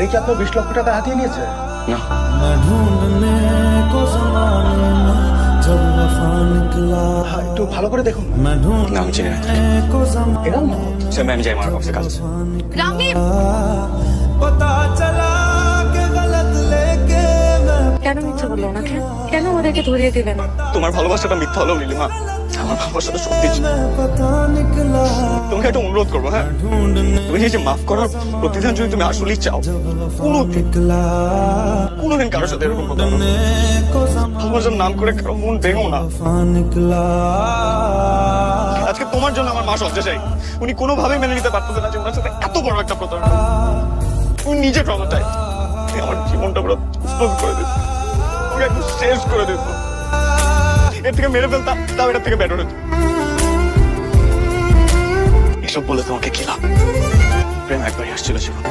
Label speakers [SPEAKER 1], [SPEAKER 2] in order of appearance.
[SPEAKER 1] মেয়ে কি আপনার 20 লক্ষ টাকা হাতিয়ে নিয়েছে?
[SPEAKER 2] না
[SPEAKER 1] একটু ভালো করে দেখুন।
[SPEAKER 2] না আমি চিনি না
[SPEAKER 1] এরকম না।
[SPEAKER 2] সে আমি যাই আমার অফিসে কাজ আছে।
[SPEAKER 3] রামিম কেন মিথ্যা বললো ওনাকে? কেন ওদেরকে ধরিয়ে দিলে না?
[SPEAKER 2] তোমার ভালোবাসাটা মিথ্যা হলো নীলিমা, আমার ভালোবাসাটা সত্যি ছিল। তোমাকে একটা অনুরোধ করবো, হ্যাঁ তুমি যে মাফ করার প্রতিদান যদি তুমি আসলেই চাও, কোনোদিন কারোর সাথে এরকম কথা বলো না। ভালোবাসার নাম করে কারো মন ভেঙো না। আজকে তোমার জন্য আমার মা শয্যাশায়ী। উনি কোনোভাবেই মেনে নিতে পারতেছে না যে ওনার সাথে এত বড় একটা প্রতারণা। উনি নিজে ট্রমাটাইজড। আমার জীবনটা পুরো স্তব্ধ করে দিত, ওকে একদম শেষ করে দিত। এর থেকে মেরে ফেলতাম, তাও এটার থেকে বেটার হতো। এসব বলে তোমাকে কি লাভ? প্রেম একবারই আসছিল জীবন।